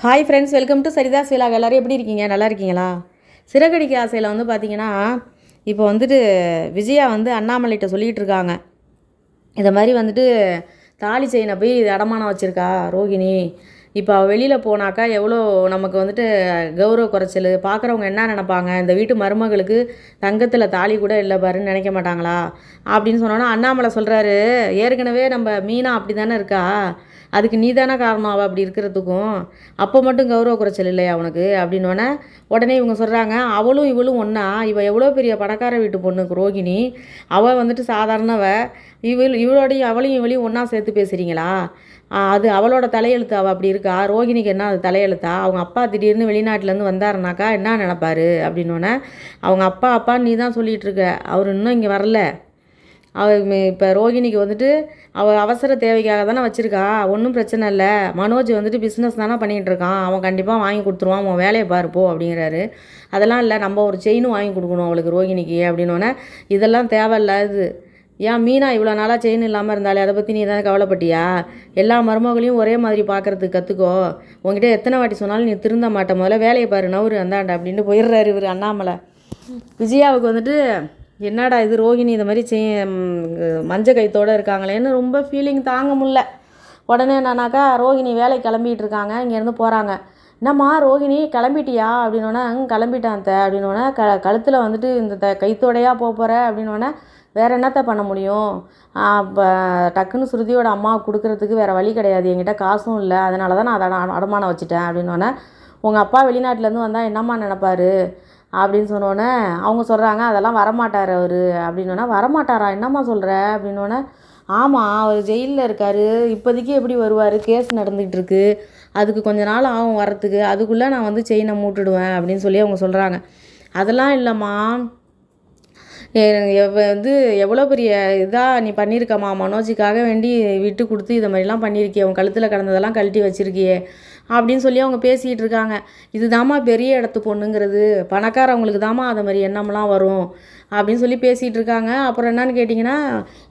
Hi friends, welcome to Saritha's vlog. எல்லோரும் எப்படி இருக்கீங்க? நல்லா இருக்கீங்களா? சிறகடிக்க ஆசையில் வந்து பார்த்திங்கன்னா, இப்போ வந்துட்டு விஜயா வந்து அண்ணாமலைகிட்ட சொல்லிகிட்டு இருக்காங்க. இதை மாதிரி வந்துட்டு தாலி செயினை போய் அடமானம் வச்சுருக்கா ரோகிணி. இப்போ அவள் வெளியில் போனாக்கா எவ்வளோ நமக்கு வந்துட்டு கௌரவ குறைச்சல், பார்க்குறவங்க என்ன நினப்பாங்க, இந்த வீட்டு மருமகளுக்கு தங்கத்தில் தாலி கூட இல்லை பாருன்னு நினைக்க மாட்டாங்களா அப்படின்னு சொன்னோன்னா அண்ணாமலை சொல்கிறாரு, ஏற்கனவே நம்ம மீனா அப்படி தானே இருக்கா, அதுக்கு நீ தானே காரணம் அவள் அப்படி இருக்கிறதுக்கும், அப்போ மட்டும் கௌரவ குறைச்சல் இல்லையா அவனுக்கு அப்படின்னோடனே உடனே இவங்க சொல்கிறாங்க, அவளும் இவளும் ஒன்றா, இவள் எவ்வளோ பெரிய பணக்கார வீட்டு பொண்ணுக்கு ரோகிணி, அவள் வந்துட்டு சாதாரணவ, இவளோடையும் அவளையும் இவளையும் ஒன்றா சேர்த்து பேசுகிறீங்களா? அது அவளோட தலையெழுத்து, அவள் அப்படி இருக்கா, ரோகிணிக்கு என்ன அது தலையெழுத்தா? அவங்க அப்பா திடீர்னு வெளிநாட்டிலேருந்து வந்தாருனாக்கா என்ன நினப்பாரு அப்படின்னோடனே, அவங்க அப்பான்னு நீ தான் சொல்லிகிட்டு இருக்க, அவர் இன்னும் இங்கே வரல, அவள் இப்போ ரோகிணிக்கு வந்துட்டு அவள் அவசர தேவைக்காக தானே வச்சுருக்கா, ஒன்றும் பிரச்சனை இல்லை, மனோஜ் வந்துட்டு பிஸ்னஸ் தானே பண்ணிகிட்டு இருக்கான், அவன் கண்டிப்பாக வாங்கி கொடுத்துருவான், அவன் வேலையை பாருப்போ அப்படிங்கிறாரு. அதெல்லாம் இல்லை, நம்ம ஒரு செயினும் வாங்கி கொடுக்கணும் அவளுக்கு ரோகிணிக்கு அப்படின்னோடனே, இதெல்லாம் தேவையில்ல, இது ஏன் மீனா இவ்வளோ நாளாக செயின் இல்லாமல் இருந்தாலே அதை பற்றி நீ தானே கவலைப்பட்டியா? எல்லா மருமகளையும் ஒரே மாதிரி பார்க்குறதுக்கு கற்றுக்கோ, உங்ககிட்ட எத்தனை வாட்டி சொன்னாலும் நீ திருந்த மாட்டேன், முதல்ல வேலையை பாரு நவுரு அந்தாண்ட அப்படின்ட்டு போயிடுறாரு இவர் அண்ணாமலை. விஜயாவுக்கு வந்துட்டு என்னடா இது ரோகிணி இந்த மாதிரி மஞ்சள் கைத்தோடு இருக்காங்களேன்னு ரொம்ப ஃபீலிங் தாங்க முடில. உடனே என்னன்னாக்கா ரோகிணி வேலை கிளம்பிகிட்டு இருக்காங்க, இங்கேருந்து போகிறாங்க. என்னம்மா ரோகிணி கிளம்பிட்டியா அப்படின்னோடனே, கிளம்பிட்டான் த அப்படின்னோடனே, கழுத்தில் வந்துட்டு இந்த கைத்தோடையாக போகிற அப்படின்னோடனே, வேறு என்னத்த பண்ண முடியும், இப்போ டக்குன்னு ஸ்ருதியோட அம்மாவுக்கு கொடுக்குறதுக்கு வேறு வழி கிடையாது, என்கிட்ட காசும் இல்லை, அதனால தான் நான் அதை அடமானம் வச்சுட்டேன் அப்படின்னோடனே, உங்கள் அப்பா வெளிநாட்டிலேருந்து வந்தால் என்னம்மா நினப்பாரு அப்படின்னு சொன்னோன்னே அவங்க சொல்கிறாங்க, அதெல்லாம் வரமாட்டார் அவர் அப்படின்னோடனே, வரமாட்டாரா என்னம்மா சொல்கிற அப்படின்னோடனே, ஆமாம் அவர் ஜெயிலில் இருக்கார், இப்போதைக்கு எப்படி வருவார், கேஸ் நடந்துகிட்டு இருக்கு, அதுக்கு கொஞ்ச நாள் ஆகும் வரத்துக்கு, அதுக்குள்ளே நான் வந்து செயினை மூட்டுடுவேன் அப்படின்னு சொல்லி அவங்க சொல்கிறாங்க. அதெல்லாம் இல்லைம்மா, வந்து எவ்வளோ பெரிய இதாக நீ பண்ணியிருக்கம்மா, மனோஜுக்காக வேண்டி விட்டு கொடுத்து இதை மாதிரிலாம் பண்ணியிருக்கியே, உன் கழுத்தில் கிடந்ததெல்லாம் கழட்டி வச்சுருக்கியே அப்படின்னு சொல்லி அவங்க பேசிகிட்டு இருக்காங்க. இதுதாம்மா பெரிய இடத்து பொண்ணுங்கிறது, பணக்காரவங்களுக்கு தாம்மா அதை மாதிரி எண்ணம்லாம் வரும் அப்படின்னு சொல்லி பேசிகிட்டு இருக்காங்க. அப்புறம் என்னன்னு கேட்டிங்கன்னா,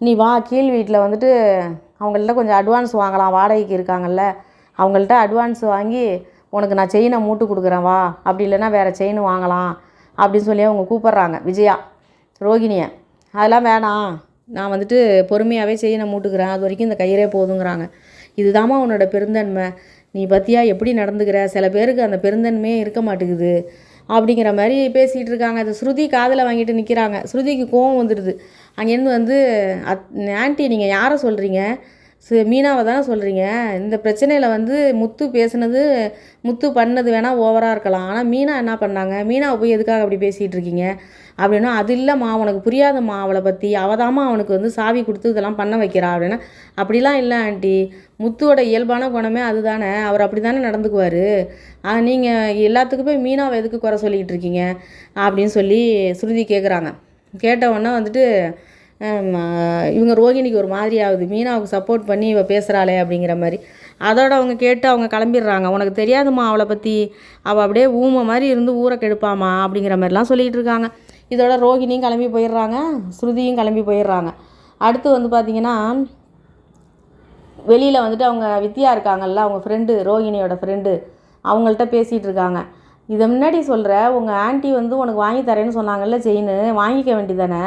நீ வா கீழ் வீட்டில் வந்துட்டு அவங்கள்ட்ட கொஞ்சம் அட்வான்ஸ் வாங்கலாம், வாடகைக்கு இருக்காங்கல்ல, அவங்கள்ட்ட அட்வான்ஸ் வாங்கி உனக்கு நான் செயினை மூட்டு கொடுக்குறேன் வா, அப்படி இல்லைன்னா வேறு செயின் வாங்கலாம் அப்படின்னு சொல்லி அவங்க கூப்பிட்றாங்க விஜயா ரோகிணியை. அதெல்லாம் வேணாம், நான் வந்துட்டு பொறுமையாகவே செயினை மூட்டுக்கிறேன், அது வரைக்கும் இந்த கயிறே போதுங்கிறாங்க. இதுதாம்மா உன்னோட பெருந்தன்மை, நீ பற்றியா எப்படி நடந்துக்கிற, சில பேருக்கு அந்த பெருந்தன்மையே இருக்க மாட்டேங்குது அப்படிங்கிற மாதிரி பேசிகிட்டு இருக்காங்க. அது ஸ்ருதி காதில் வாங்கிட்டு நிற்கிறாங்க. ஸ்ருதிக்கு கோவம் வந்துடுது. அங்கேருந்து வந்து ஆண்டி நீங்கள் யாரை சொல்கிறீங்க, மீனாவை தானே சொல்கிறீங்க, இந்த பிரச்சனையில் வந்து முத்து பேசுனது, முத்து பண்ணது வேணால் ஓவராக இருக்கலாம், ஆனால் மீனா என்ன பண்ணாங்க, மீனாவை போய் எதுக்காக அப்படி பேசிகிட்டு இருக்கீங்க அப்படின்னா, அது இல்லைம்மா உனக்கு புரியாதம்மா, அவளை பற்றி அவதாம்மா அவனுக்கு வந்து சாவி கொடுத்து இதெல்லாம் பண்ண வைக்கிறா அப்படின்னா, அப்படிலாம் இல்லை ஆண்டி, முத்துவோட இயல்பான குணமே அதுதானே, அவர் அப்படி தானே நடந்துக்குவார், நீங்கள் எல்லாத்துக்குமே மீனாவை எதுக்கு குறை சொல்லிக்கிட்டு இருக்கீங்க அப்படின்னு சொல்லி ஸ்ருதி கேட்குறாங்க. கேட்டவுடனே வந்துட்டு இவங்க ரோகிணிக்கு ஒரு மாதிரி ஆகுது, மீனாவுக்கு சப்போர்ட் பண்ணி இவள் பேசுகிறாளே அப்படிங்கிற மாதிரி. அதோட அவங்க கேட்டு அவங்க கிளம்பிடுறாங்க. உனக்கு தெரியாதுமா அவளை பற்றி, அவள் அப்படியே ஊமை மாதிரி இருந்து ஊரை கெடுப்பாமா அப்படிங்கிற மாதிரிலாம் சொல்லிகிட்டு இருக்காங்க. இதோட ரோகிணியும் கிளம்பி போயிடுறாங்க, ஸ்ருதியும் கிளம்பி போயிடுறாங்க. அடுத்து வந்து பார்த்திங்கன்னா, வெளியில் வந்துட்டு அவங்க வித்யா இருக்காங்கல்ல, அவங்க ஃப்ரெண்டு, ரோகிணியோட ஃப்ரெண்டு, அவங்கள்ட்ட பேசிகிட்டு இருக்காங்க. இதை முன்னாடி சொல்கிற உங்கள் ஆண்டி வந்து உனக்கு வாங்கி தரேன்னு சொன்னாங்கல்ல செயின், வாங்கிக்க வேண்டியதானே,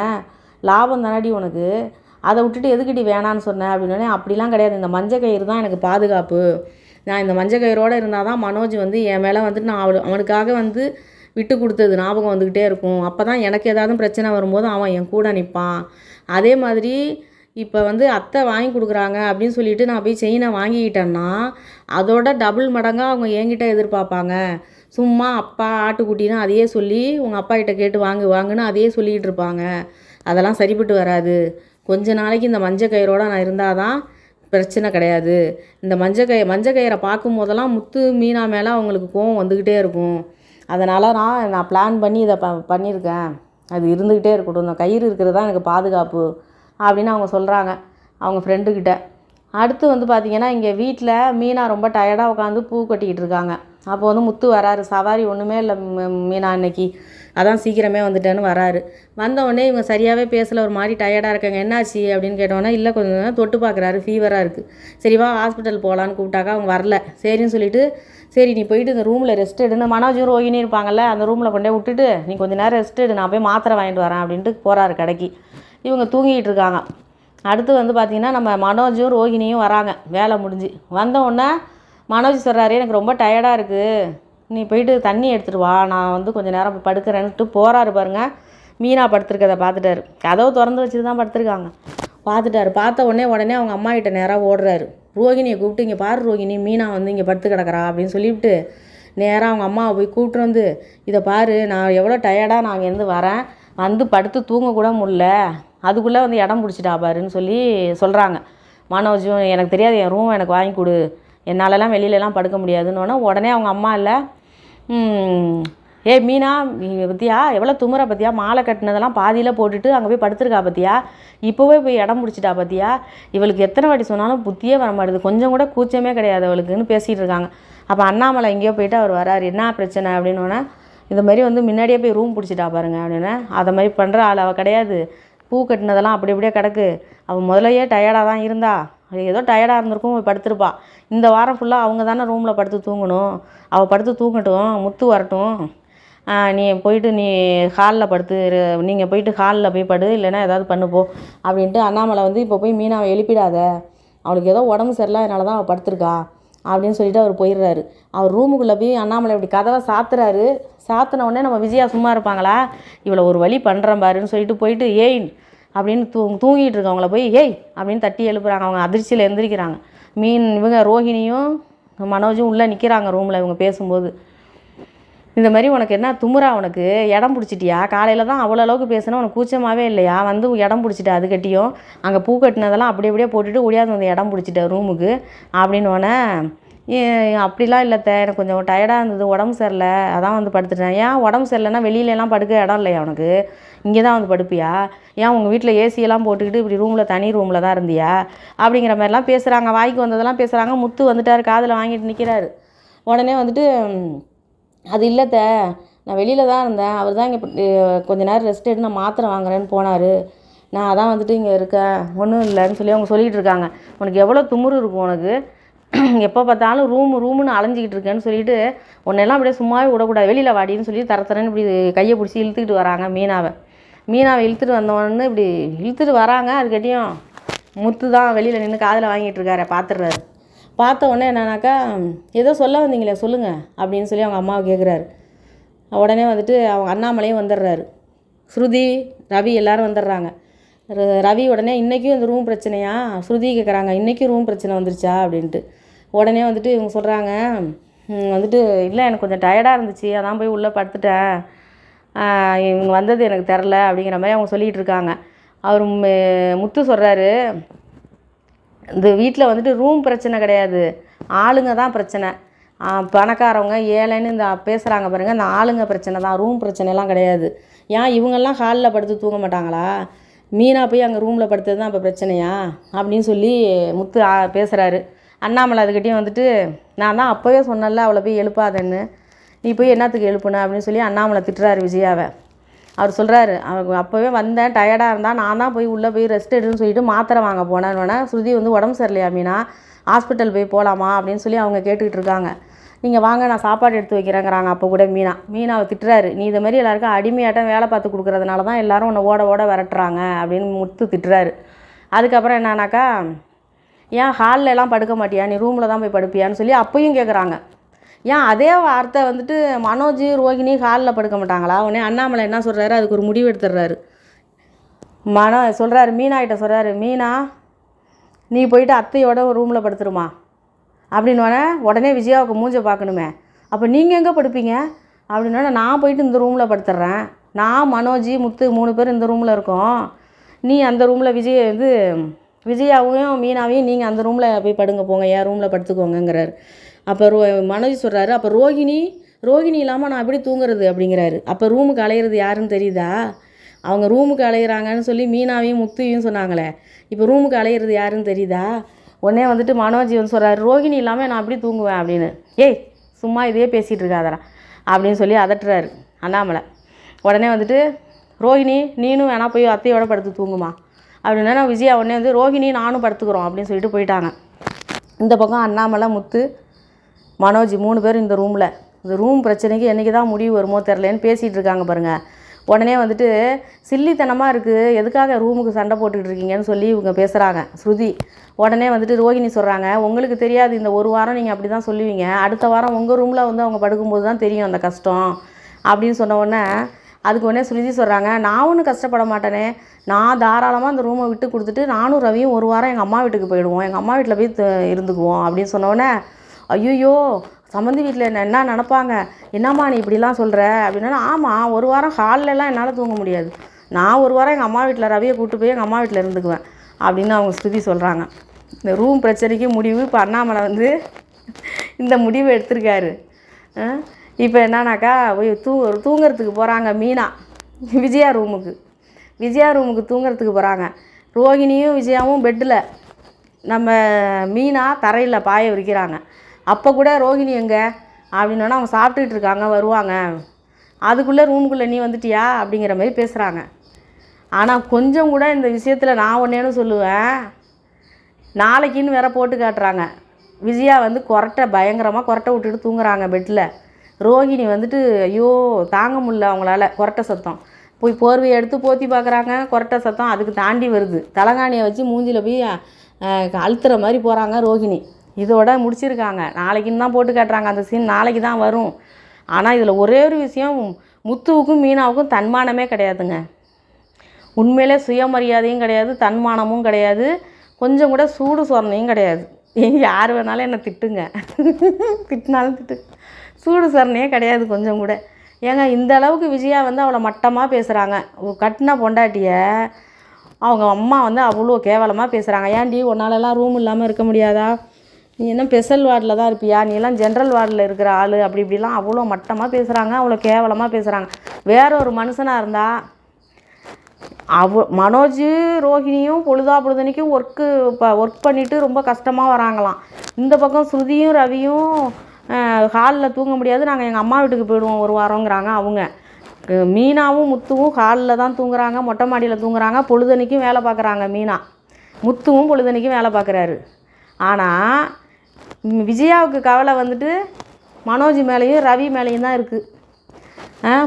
லாபம் தானடி உனக்கு, அதை விட்டுட்டு எதுக்கிட்டி வேணான்னு சொன்னேன் அப்படின்னே, அப்படிலாம் கிடையாது, இந்த மஞ்சள் கயிறு தான் எனக்கு பாதுகாப்பு, நான் இந்த மஞ்சள் கயிறோடு இருந்தால் தான் மனோஜ் வந்து என் மேலே வந்துட்டு நான் அவனுக்காக வந்து விட்டு கொடுத்தது ஞாபகம் வந்துக்கிட்டே இருக்கும், அப்போ தான் எனக்கு ஏதாவது பிரச்சனை வரும்போது அவன் என் கூட நிற்பான். அதே மாதிரி இப்போ வந்து அத்தை வாங்கி கொடுக்குறாங்க அப்படின்னு சொல்லிட்டு நான் போய் செயினை வாங்கிக்கிட்டேன்னா அதோட டபுள் மடங்காக அவங்க என்கிட்ட எதிர்பார்ப்பாங்க. சும்மா அப்பா ஆட்டுக்குட்டின்னு அதையே சொல்லி உங்கள் அப்பா கிட்ட கேட்டு வாங்குன்னு அதையே சொல்லிக்கிட்டு இருப்பாங்க. அதெல்லாம் சரிப்பட்டு வராது. கொஞ்ச நாளைக்கு இந்த மஞ்சள் கயிறோடு நான் இருந்தால் தான் பிரச்சனை கிடையாது. இந்த மஞ்சள் கயிறை பார்க்கும் போதெல்லாம் முத்து மீனா மேலே அவங்களுக்கு கோவம் வந்துக்கிட்டே இருக்கும். அதனால் நான் பிளான் பண்ணி இதை பண்ணியிருக்கேன், அது இருந்துக்கிட்டே இருக்கட்டும், இந்த கயிறு இருக்கிறது தான் எனக்கு பாதுகாப்பு அப்படின்னு அவங்க சொல்கிறாங்க அவங்க ஃப்ரெண்டுக்கிட்ட. அடுத்து வந்து பார்த்திங்கன்னா, இங்கே வீட்டில் மீனா ரொம்ப டயர்டாக உட்காந்து பூ கட்டிக்கிட்டு இருக்காங்க. அப்போ வந்து முத்து வராரு. சவாரி ஒன்றுமே இல்லை மீனா இன்னைக்கு, அதான் சீக்கிரமே வந்துட்டேன்னு வராரு. வந்தவுடனே இவங்க சரியாகவே பேசலை, ஒரு மாதிரி டயர்டாக இருக்காங்க. என்னாச்சு அப்படின்னு கேட்டோன்னே, இல்லை கொஞ்சம் நேரம் தொட்டு பார்க்குறாரு, ஃபீவராக இருக்குது. சரி வா ஹாஸ்பிட்டல் போகலான்னு கூப்பிட்டாக்கா அவங்க வரல. சரின்னு சொல்லிட்டு, சரி நீ போயிட்டு இந்த ரூமில் ரெஸ்ட் எடுன்னு, மனோஜும் ரோகிணி இருப்பாங்கல்ல, அந்த ரூமில் கொண்டே விட்டுட்டு நீ கொஞ்சம் நேரம் ரெஸ்ட் எடு, நான் போய் மாத்திரை வாங்கிட்டு வரேன் அப்படின்ட்டு போகிறாரு கடைக்கு. இவங்க தூங்கிட்டு இருக்காங்க. அடுத்து வந்து பார்த்திங்கன்னா நம்ம மனோஜும் ரோகிணியும் வராங்க வேலை முடிஞ்சு. வந்தவுடனே மனோஜ் சொல்கிறாரு, எனக்கு ரொம்ப டயர்டாக இருக்குது, நீ போயிட்டு தண்ணி எடுத்துகிட்டு வா, நான் வந்து கொஞ்சம் நேரம் போய் படுக்கிறேன்ட்டு போகிறாரு பாருங்கள். மீனா படுத்துருக்கதை பார்த்துட்டாரு. கதவை திறந்து வச்சுட்டு தான் படுத்துருக்காங்க. பார்த்துட்டாரு. பார்த்த உடனே அவங்க அம்மா கிட்ட நேராக ஓடுறாரு. ரோகிணியை கூப்பிட்டு, இங்கே பாரு ரோகிணி, மீனா வந்து இங்கே படுத்து கிடக்கிறா அப்படின்னு சொல்லிவிட்டு நேராக அவங்க அம்மாவை போய் கூப்பிட்டு வந்து, இதை பாரு, நான் எவ்வளோ டயர்டாக நான் இங்கேருந்து வரேன், வந்து படுத்து தூங்கக்கூட முடில, அதுக்குள்ளே வந்து இடம் பிடிச்சிட்டா பாருன்னு சொல்லி சொல்கிறாங்க. மனோஜும், எனக்கு தெரியாது, என் ரூம் எனக்கு வாங்கி கொடு, என்னாலலாம் வெளியிலலாம் படுக்க முடியாதுன்னு. உடனே அவங்க அம்மா இல்லை, ஏய் மீனா, பத்தியா எவ்வளோ துமுறை பற்றியா, மாலை கட்டினதெல்லாம் பாதியில் போட்டுட்டு அங்கே போய் படுத்துருக்கா பற்றியா, இப்போவே போய் இடம் பிடிச்சிட்டா பற்றியா, இவளுக்கு எத்தனை வாட்டி சொன்னாலும் புத்தியே வர மாட்டேது, கொஞ்சம் கூட கூச்சமே கிடையாது அவளுக்குன்னு பேசிகிட்டு இருக்காங்க. அப்போ அண்ணாமலை எங்கேயோ போயிட்டு அவர் வராரு. என்ன பிரச்சனை அப்படின்னோடனே, இந்த மாதிரி வந்து முன்னாடியே போய் ரூம் பிடிச்சிட்டா பாருங்க அப்படின்னு. அதை மாதிரி பண்ணுற ஆள் அவள் கிடையாது, பூ கட்டினதெல்லாம் அப்படி அப்படியே கிடக்கு, அவள் முதலையே டயர்டாக தான் இருந்தா, ஏதோ டயர்டாக இருந்திருக்கும், போய் படுத்துருப்பா. இந்த வாரம் ஃபுல்லாக அவங்க தானே ரூமில் படுத்து தூங்கணும், அவள் படுத்து தூங்கட்டும், முத்து வரட்டும், நீ போயிட்டு நீ ஹாலில் படுத்து, நீங்கள் போயிட்டு ஹாலில் போய் படு, இல்லைன்னா ஏதாவது பண்ணுப்போ அப்படின்ட்டு அண்ணாமலை வந்து, இப்போ போய் மீனாவை எழுப்பிடாத, அவளுக்கு ஏதோ உடம்பு சரியில்லை, அதனால தான் அவள் படுத்துருக்கா அப்படின்னு சொல்லிட்டு அவர் போயிடுறாரு. அவர் ரூமுக்குள்ளே போய் அண்ணாமலை இப்படி கதவை சாத்துறாரு. சாத்தின உடனே நம்ம விஜயா சும்மா இருப்பாங்களா, இவளை ஒரு வழி பண்ணுறேன் பாருன்னு சொல்லிட்டு போயிட்டு, ஏய் அப்படின்னு தூங்கிட்டு இருக்கவங்கள போய் ஏய் அப்படின்னு தட்டி எழுப்புறாங்க. அவங்க அதிர்ச்சியில் எழுந்திரிக்கிறாங்க. இவங்க ரோஹிணியும் மனோஜும் உள்ளே நிற்கிறாங்க ரூமில் இவங்க பேசும்போது. இந்த மாதிரி உனக்கு என்ன துமுறா, உனக்கு இடம் பிடிச்சிட்டியா, காலையில் தான் அவ்வளோ அளவுக்கு பேசினா உனக்கு கூச்சமாகவே இல்லையா, வந்து இடம் பிடிச்சிட்டா, அது கட்டியும் அங்கே பூ கட்டினதெல்லாம் அப்படி அப்படியே போட்டுட்டு ஒடியாது வந்து இடம் பிடிச்சிட்ட ரூமுக்கு அப்படின்னோடனே, அப்படிலாம் இல்லைத்த, எனக்கு கொஞ்சம் டயர்டாக இருந்தது, உடம்பு சரியில்லை, அதான் வந்து படுத்துட்டேன். ஏன் உடம்பு சரியில்லைன்னா வெளியிலலாம் படுக்க இடம் இல்லையா உனக்கு, இங்கே தான் வந்து படுப்பியா, ஏன் உங்கள் வீட்டில் ஏசியெல்லாம் போட்டுக்கிட்டு இப்படி ரூமில் தனி ரூமில் தான் இருந்தியா அப்படிங்கிற மாதிரிலாம் பேசுகிறாங்க. வாய்க்கு வந்ததெல்லாம் பேசுகிறாங்க. முத்து வந்துட்டார், காதில் வாங்கிட்டு நிற்கிறாரு. உடனே வந்துட்டு, அது இல்லைத்த, நான் வெளியில் தான் இருந்தேன், அவர் தான் இங்கே கொஞ்ச நேரம் ரெஸ்ட் எடுத்து நான் மாத்திரை வாங்குறேன்னு போனார், நான் அதான் வந்துட்டு இங்கே இருக்கேன், ஒன்றும் இல்லைன்னு சொல்லி அவங்க சொல்லிகிட்டு இருக்காங்க. உனக்கு எவ்வளோ துமுறு இருக்கும், உனக்கு எப்போ பார்த்தாலும் ரூமுன்னு அலைஞ்சிக்கிட்டு இருக்கேன்னு சொல்லிட்டு உன்னெல்லாம் அப்படியே சும்மாவே விடக்கூடாது, வெளியில் வாடின்னு சொல்லி தரத்தரன்னு இப்படி கையை பிடிச்சி இழுத்துக்கிட்டு வராங்க மீனாவை இழுத்துட்டு வந்தவொடனே இப்படி இழுத்துட்டு வராங்க. அதுக்கட்டியும் முத்து தான் வெளியில் நின்று காதில் வாங்கிட்டு இருக்காரு, பார்த்துடுறாரு. பார்த்த உடனே என்னன்னாக்கா, ஏதோ சொல்ல வந்தீங்களே சொல்லுங்கள் அப்படின்னு சொல்லி அவங்க அம்மாவை கேட்குறாரு. உடனே வந்துட்டு அவங்க அண்ணாமலையும் வந்துடுறாரு, ஸ்ருதி ரவி எல்லோரும் வந்துடுறாங்க. ரவி உடனே இன்றைக்கும் இந்த ரூம் பிரச்சனையா, ஸ்ருதி கேட்குறாங்க, இன்றைக்கும் ரூம் பிரச்சனை வந்துருச்சா அப்படின்ட்டு. உடனே வந்துட்டு இவங்க சொல்கிறாங்க, வந்துட்டு இல்லை எனக்கு கொஞ்சம் டயர்டாக இருந்துச்சு, அதான் போய் உள்ளே படுத்துட்டேன், இவங்க வந்தது எனக்கு தெரில அப்படிங்கிற மாதிரி அவங்க சொல்லிகிட்டு இருக்காங்க. அவர் முத்து சொல்கிறாரு, இந்த வீட்டில் வந்துட்டு ரூம் பிரச்சனை கிடையாது, ஆளுங்க தான் பிரச்சனை, பணக்காரவங்க ஏழைன்னு இந்த பேசுகிறாங்க பாருங்கள், அந்த ஆளுங்க பிரச்சனை தான், ரூம் பிரச்சனைலாம் கிடையாது. ஏன் இவங்கெல்லாம் ஹாலில் படுத்து தூங்க மாட்டாங்களா, மீனா போய் அங்கே ரூமில் படுத்தது தான் இப்போ பிரச்சனையா அப்படின்னு சொல்லி முத்து பேசுகிறாரு. அண்ணாமலை அதுக்கிட்டையும் வந்துட்டு, நான் தான் அப்போவே சொன்னல அவளை போய் எழுப்பாதேன்னு, நீ போய் என்னத்துக்கு எழுப்புன அப்படின்னு சொல்லி அண்ணாமலை திட்டுறாரு விஜயாவை. அவர் சொல்கிறாரு, அவங்க அப்போவே வந்தேன், டயர்டாக இருந்தால் நான் தான் போய் உள்ளே போய் ரெஸ்ட் எடுன்னு சொல்லிட்டு மாத்திரை வாங்க போனேன்னு. ஸ்ருதி வந்து உடம்பு சரியில்லையா மீனா, ஹாஸ்பிட்டல் போய் போகலாமா அப்படின்னு சொல்லி அவங்க கேட்டுக்கிட்டு இருக்காங்க. நீங்கள் வாங்க நான் சாப்பாடு எடுத்து வைக்கிறேங்கிறாங்க. அப்போ கூட மீனாவை திட்டுறாரு, நீ இது மாதிரி எல்லாருக்கும் அடிமையாட்டம் வேலை பார்த்து கொடுக்குறதுனால தான் எல்லோரும் உன்னை ஓட விரட்டுறாங்க அப்படின்னு முத்து திட்டுறாரு. அதுக்கப்புறம் என்னன்னாக்கா, ஏன் ஹாலில் எல்லாம் படுக்க மாட்டியா, நீ ரூமில் தான் போய் படுப்பியான்னு சொல்லி அப்பையும் கேட்குறாங்க. ஏன் அதே வார்த்தை வந்துட்டு மனோஜ் ரோகிணி ஹாலில் படுக்க மாட்டாங்களா. உடனே அண்ணாமலை என்ன சொல்கிறாரு, அதுக்கு ஒரு முடிவு எடுத்துடுறாரு. சொல்கிறாரு மீனாகிட்ட சொல்கிறாரு, மீனா நீ போயிட்டு அத்தையோட ஒரு ரூமில் படுத்துருமா அப்படின்னோடனே உடனே விஜயாவுக்கு மூஞ்சை பார்க்கணுமே, அப்போ நீங்கள் எங்கே படுப்பீங்க அப்படின்னோடனே, நான் போயிட்டு இந்த ரூமில் படுத்துட்றேன், நான் மனோஜ் முத்து 3 பேர் இந்த ரூமில் இருக்கோம், நீ அந்த ரூமில் விஜயாவையும் மீனாவையும் நீங்கள் அந்த ரூமில் போய் படுங்க போங்க, என் ரூமில் படுத்துக்கோங்கங்கிறாரு. அப்போ மனோஜ் சொல்கிறாரு, அப்போ ரோகிணி இல்லாமல் நான் எப்படி தூங்குறது அப்படிங்கிறாரு. அப்போ ரூமுக்கு அலையிறது யாருன்னு தெரியுதா, அவங்க ரூமுக்கு அலையிறாங்கன்னு சொல்லி மீனாவையும் முத்துவையும் சொன்னாங்களே, இப்போ ரூமுக்கு அலையிறது யாருன்னு தெரியுதா. உடனே வந்துட்டு மனோஜ் வந்து சொல்கிறாரு, ரோகிணி இல்லாமல் நான் எப்படி தூங்குவேன் அப்படின்னு. ஏய் சும்மா இதே பேசிகிட்டு இருக்காதடா அப்படின்னு சொல்லி அதட்டுறாரு அண்ணாமலை. உடனே வந்துட்டு ரோஹிணி நீனும் வேணா போய் அத்தையோட படுத்து தூங்குமா அப்படின்னா விஜயா உடனே வந்து ரோஹிணி நானும் படுத்துக்கிறோம் அப்படின்னு சொல்லிட்டு போயிட்டாங்க. இந்த பக்கம் அண்ணாமலை, முத்து, மனோஜ் 3 பேர் இந்த ரூமில். இந்த ரூம் பிரச்சனைக்கு என்றைக்கு தான் முடிவு வருமோ தெரிலன்னு பேசிகிட்டு இருக்காங்க பாருங்கள். உடனே வந்துட்டு சில்லித்தனமாக இருக்குது, எதுக்காக ரூமுக்கு சண்டை போட்டுக்கிட்டு இருக்கீங்கன்னு சொல்லி இவங்க பேசுகிறாங்க ஸ்ருதி. உடனே வந்துட்டு ரோஹிணி சொல்கிறாங்க, உங்களுக்கு தெரியாது, இந்த ஒரு வாரம் நீங்கள் அப்படி தான் சொல்லுவீங்க, அடுத்த வாரம் உங்கள் ரூமில் வந்து அவங்க படுக்கும்போது தான் தெரியும் அந்த கஷ்டம் அப்படின்னு சொன்ன உடனே அதுக்கு உடனே ஸ்ருதி சொல்கிறாங்க, நான் ஒன்றும் கஷ்டப்பட மாட்டேனே, நான் தாராளமாக அந்த ரூமை விட்டு கொடுத்துட்டு நானும் ரவியும் ஒரு வாரம் எங்கள் அம்மா வீட்டுக்கு போயிடுவோம், எங்கள் அம்மா வீட்டில் போய் இருந்துக்குவோம் அப்படின்னு சொன்னோடனே ஐயோ சம்மந்தி வீட்டில் என்ன நினப்பாங்க, என்னம்மா நீ இப்படிலாம் சொல்கிற அப்படின்னா, ஆமாம் ஒரு வாரம் ஹால்லலாம் என்னால் தூங்க முடியாது, நான் ஒரு வாரம் எங்கள் அம்மா வீட்டில் ரவியை கூப்பிட்டு போய் எங்கள் அம்மா வீட்டில் இருந்துக்குவேன் அப்படின்னு அவங்க ஸ்ருதி சொல்கிறாங்க. இந்த ரூம் பிரச்சனைக்கு முடிவு இப்போ அண்ணாமலை வந்து இந்த முடிவு எடுத்திருக்காரு. இப்போ என்னன்னாக்கா தூங்குறதுக்கு போகிறாங்க மீனா விஜயா ரூமுக்கு தூங்குறதுக்கு போகிறாங்க. ரோஹிணியும் விஜயாவும் பெட்டில், நம்ம மீனா தரையில் பாய விரிக்கிறாங்க. அப்போ கூட ரோஹிணி எங்கே அப்படின்னா அவங்க சாப்பிட்டுக்கிட்டு இருக்காங்க, வருவாங்க, அதுக்குள்ளே ரூமுக்குள்ளே நீ வந்துட்டியா அப்படிங்கிற மாதிரி பேசுகிறாங்க. ஆனால் கொஞ்சம் கூட இந்த விஷயத்தில் நான் ஒன்றேன்னு சொல்லுவேன், நாளைக்குன்னு வேற போட்டு காட்டுறாங்க. விஜயா வந்து பயங்கரமாக கொரட்டை விட்டுட்டு தூங்குறாங்க பெட்டில். ரோஹிணி வந்துட்டு ஐயோ தாங்க முடியல அவங்களால கொரட்டை சத்தம், போய் போர்வையை எடுத்து போற்றி பார்க்குறாங்க, கொரட்டை சத்தம் அதுக்கு தாண்டி வருது, தலகாணியை வச்சு மூஞ்சியில் போய் அழுத்துற மாதிரி போகிறாங்க ரோஹிணி. இதோட முடிச்சிருக்காங்க, நாளைக்குன்னு தான் போட்டு காட்டுறாங்க, அந்த சீன் நாளைக்கு தான் வரும். ஆனால் இதில் ஒரே ஒரு விஷயம், முத்துவுக்கும் மீனாவுக்கும் தன்மானமே கிடையாதுங்க. உண்மையிலே சுயமரியாதையும் கிடையாது, தன்மானமும் கிடையாது, கொஞ்சம் கூட சூடு சொரணையும் கிடையாது. யார் வேணாலும் என்னை திட்டுங்க, திட்டினாலும் திட்டு, சூடு சொரணையே கிடையாது கொஞ்சம் கூட. ஏங்க இந்த அளவுக்கு விஜயா வந்து அவளை மட்டமாக பேசுகிறாங்க. கட்டின பொண்டாட்டியை அவங்க அம்மா வந்து அவ்வளோ கேவலமாக பேசுகிறாங்க. ஏன்டி உன்னாலலாம் ரூம் இல்லாமல் இருக்க முடியாதா, நீ என்ன ஸ்பெஷல் வார்டில் தான் இருப்பியா, நீ எல்லாம் ஜென்ரல் வார்டில் இருக்கிற ஆள், அப்படி இப்படிலாம் அவ்வளோ மட்டமாக பேசுகிறாங்க, அவ்வளோ கேவலமாக பேசுகிறாங்க. வேற ஒரு மனுஷனாக இருந்தால் மனோஜ் ரோஹிணியும் பொழுதானிக்கும் ஒர்க் பண்ணிவிட்டு ரொம்ப கஷ்டமாக வராங்களாம். இந்த பக்கம் ஸ்ருதியும் ரவியும் ஹாலில் தூங்க முடியாது, நாங்கள் எங்கள் அம்மா வீட்டுக்கு போயிடுவோம் ஒரு வாரங்கிறாங்க அவங்க. மீனாவும் முத்துவும் ஹாலில் தான் தூங்குறாங்க, மொட்டை மாடியில் தூங்குறாங்க, பொழுதனிக்கும் வேலை பார்க்குறாங்க மீனா, முத்துவும் பொழுதனிக்கும் வேலை பார்க்குறாரு. ஆனால் விஜயாவுக்கு கவலை வந்துட்டு மனோஜ் மேலேயும் ரவி மேலேயும் தான் இருக்குது.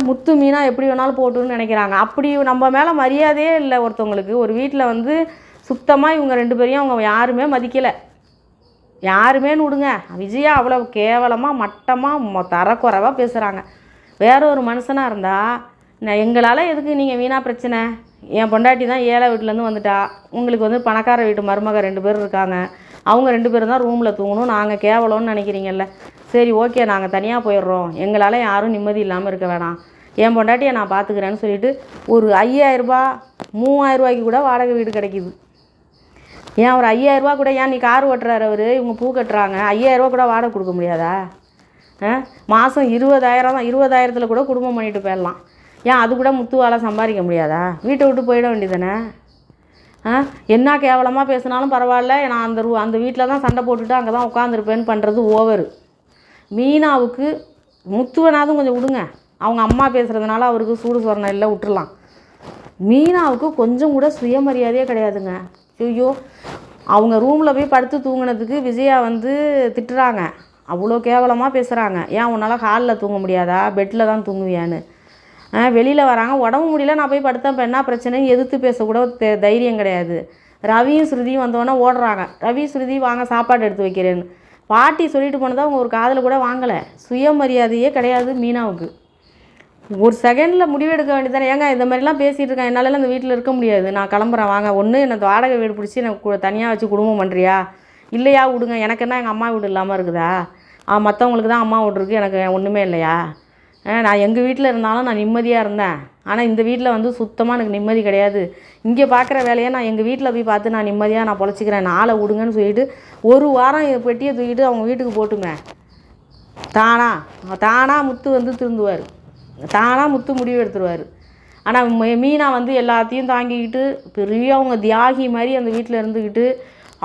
முத்து மீனா எப்படி வேணாலும் போட்டுன்னு நினைக்கிறாங்க. அப்படி நம்ம மேலே மரியாதையே இல்லை ஒருத்தவங்களுக்கு. ஒரு வீட்டில் வந்து சுத்தமாக இவங்க 2 பேரையும் அவங்க யாருமே மதிக்கலை, யாருமேன்னு விடுங்க. விஜயா அவ்வளோ கேவலமாக மட்டமாக தரக்குறைவாக பேசுகிறாங்க. வேற ஒரு மனுஷனாக இருந்தால் எங்களால் எதுக்கு நீங்கள் வீணா பிரச்சனை, என் பொண்டாட்டி தான் ஏழை வீட்டிலேருந்து வந்துட்டா, உங்களுக்கு வந்து பணக்கார வீட்டு மருமக 2 பேர் இருக்காங்க, அவங்க 2 பேரும் தான் ரூமில் தூங்கணும், நாங்கள் கேவலம்னு நினைக்கிறீங்கல்ல, சரி ஓகே நாங்கள் தனியாக போயிடுறோம், எங்களால் யாரும் நிம்மதி இல்லாமல் இருக்க வேணாம், என் பொண்டாட்டியை நான் பார்த்துக்கிறேன்னு சொல்லிட்டு ஒரு 5000 3000 ரூபாய்க்கு கூட வாடகை வீடு கிடைக்கிது. ஏன் ஒரு 5000 ரூபா கூட, ஏன் நீ கார் ஓட்டுறாரு அவர், இவங்க பூ கட்டுறாங்க, 5000 ரூபா கூட வாடகை கொடுக்க முடியாதா? மாதம் 20,000 தான், 20,000த்தில் கூட குடும்பம் பண்ணிட்டு போயிடலாம். ஏன் அது கூட முத்துவால் சம்பாதிக்க முடியாதா? வீட்டை விட்டு போயிட வேண்டியதானே? என்ன கேவலமாக பேசினாலும் பரவாயில்ல, நான் அந்த வீட்டில் தான் சண்டை போட்டுட்டு அங்கே தான் உட்காந்துருப்பேன்னு பண்ணுறது ஓவரு. மீனாவுக்கு முத்துவனாதும் கொஞ்சம் விடுங்க, அவங்க அம்மா பேசுகிறதுனால அவருக்கு சூடு சொரணை இல்லை, விட்டுறலாம். மீனாவுக்கு கொஞ்சம் கூட சுயமரியாதையே கிடையாதுங்க. ஐயோ அவங்க ரூமில் போய் படுத்து தூங்கினதுக்கு விஜயா வந்து திட்டுறாங்க, அவ்வளோ கேவலமாக பேசுகிறாங்க. ஏன் உன்னால் ஹாலில் தூங்க முடியாதா, பெட்டில் தான் தூங்குவியான்னு. வெளியில் வராங்க, உடம்பு முடியல, நான் போய் படுத்தேன், இப்போ என்ன பிரச்சனைன்னு எதிர்த்து பேசக்கூட தைரியம் கிடையாது. ரவியும் ஸ்ருதியும் வந்தோடனே ஓடுறாங்க, ரவி ஸ்ருதி வாங்க சாப்பாடு எடுத்து வைக்கிறேன்னு. பாட்டி சொல்லிட்டு போனதை அவங்க ஒரு காதில் கூட வாங்கலை. சுயமரியாதையே கிடையாது மீனாவுக்கு. ஒரு செகண்டில் முடிவெடுக்க வேண்டியதானே. ஏங்க இந்த மாதிரிலாம் பேசிகிட்டு இருக்கேன், என்னாலலாம் இந்த வீட்டில் இருக்க முடியாது, நான் கிளம்புறேன் வாங்க, ஒன்று எனக்கு வாடகை வீடு பிடிச்சி எனக்கு தனியாக வச்சு குடும்பம் பண்ணுறியா, இல்லையா விடுங்க, எனக்கு என்ன எங்கள் அம்மா வீடு இல்லாமல் இருக்குதா, மற்றவங்களுக்கு தான் அம்மா வீடு இருக்குது, எனக்கு ஒன்றுமே இல்லையா? நான் எங்கள் வீட்டில் இருந்தாலும் நான் நிம்மதியாக இருந்தேன், ஆனால் இந்த வீட்டில் வந்து சுத்தமாக எனக்கு நிம்மதி கிடையாது, இங்கே பார்க்குற வேலையை நான் எங்கள் வீட்டில் போய் பார்த்து நான் நிம்மதியாக நான் பொழைச்சிக்கிறேன், நாளை விடுங்கன்னு சொல்லிட்டு ஒரு வாரம் பெட்டியை தூக்கிட்டு அவங்க வீட்டுக்கு போட்டுமே. தானாக முத்து வந்து திருந்துவார், தானாக முத்து முடிவு எடுத்துருவார். ஆனால் மீனா வந்து எல்லாத்தையும் தாங்கிக்கிட்டு பெரிய அவங்க தியாகி மாதிரி அந்த வீட்டில் இருந்துக்கிட்டு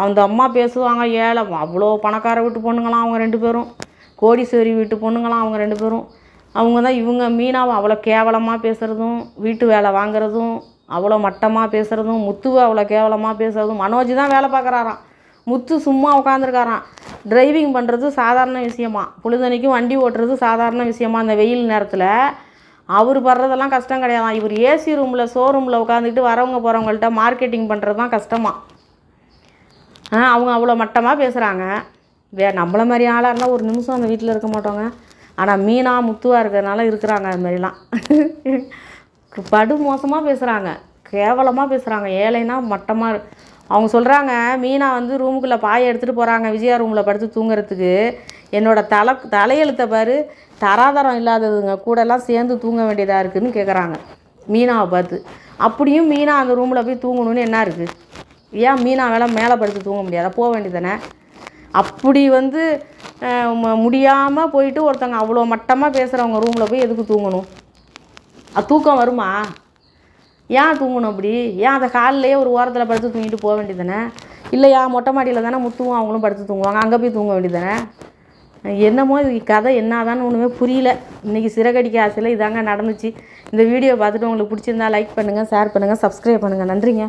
அந்த அம்மா பேசுவாங்க, ஏழை அவ்வளோ பணக்கார வீட்டு பொண்ணுங்களாம் அவங்க 2 பேரும், கோடீஸ்வரி வீட்டு பொண்ணுங்களாம் அவங்க 2 பேரும். அவங்க தான் இவங்க மீனாவை அவ்வளோ கேவலமாக பேசுகிறதும், வீட்டு வேலை வாங்குறதும், அவ்வளோ மட்டமாக பேசுகிறதும், முத்துவை அவ்வளோ கேவலமாக பேசுகிறதும். மனோஜ் தான் வேலை பார்க்குறாராம், முத்து சும்மா உட்காந்துருக்காராம். டிரைவிங் பண்ணுறது சாதாரண விஷயமா, பொழுதனைக்கும் வண்டி ஓட்டுறது சாதாரண விஷயமா. அந்த வெயில் நேரத்தில் அவர் படுறதெல்லாம் கஷ்டம் கிடையாதான். இவர் ஏசி ரூமில் ஷோரூமில் உட்காந்துக்கிட்டு வரவங்க போகிறவங்கள்ட்ட மார்க்கெட்டிங் பண்ணுறது தான் கஷ்டமா. அவங்க அவ்வளோ மட்டமாக பேசுகிறாங்க. நம்மள மாதிரி ஆளாக இருந்தால் ஒரு நிமிஷம் அந்த வீட்டில் இருக்க மாட்டோங்க. ஆனால் மீனா முத்துவாக இருக்கிறதுனால இருக்கிறாங்க. அது மாதிரிலாம் படு மோசமாக பேசுகிறாங்க, கேவலமாக பேசுகிறாங்க. ஏழைனா மட்டமாக அவங்க சொல்கிறாங்க. மீனா வந்து ரூமுக்குள்ளே பாயை எடுத்துகிட்டு போகிறாங்க விஜயா ரூமில் படுத்து தூங்குறதுக்கு. என்னோட தலையெழுத்தை பாரு, தராதரம் இல்லாததுங்க கூடலாம் சேர்ந்து தூங்க வேண்டியதாக இருக்குதுன்னு கேட்குறாங்க மீனாவை பார்த்து. அப்படியும் மீனா அந்த ரூமில் போய் தூங்கணும்னு என்ன இருக்குது? ஏன் மீனா மேலே படுத்து தூங்க முடியாதா? போக வேண்டியதானே. அப்படி வந்து முடியாமல் போயிட்டு ஒருத்தங்க அவ்வளோ மட்டமாக பேசுகிறவங்க ரூமில் போய் எதுக்கு தூங்கணும்? தூக்கம் வருமா? ஏன் தூங்கணும் அப்படி? ஏன் அந்த காலிலேயே ஒரு ஓரத்தில் படுத்து தூங்கிட்டு போக வேண்டியதானே? இல்லையா மொட்டை மாடியில் தானே முத்துவும் அவங்களும் படுத்து தூங்குவாங்க, அங்கே போய் தூங்க வேண்டியதானே? என்னமோ இது கதை என்னதான்னு ஒன்றுமே புரியல. இன்றைக்கி சிறகடிக்க ஆசையில் இதாங்க நடந்துச்சு. இந்த வீடியோ பார்த்துட்டு உங்களுக்கு பிடிச்சிருந்தா லைக் பண்ணுங்கள், ஷேர் பண்ணுங்கள், சப்ஸ்கிரைப் பண்ணுங்கள். நன்றிங்க.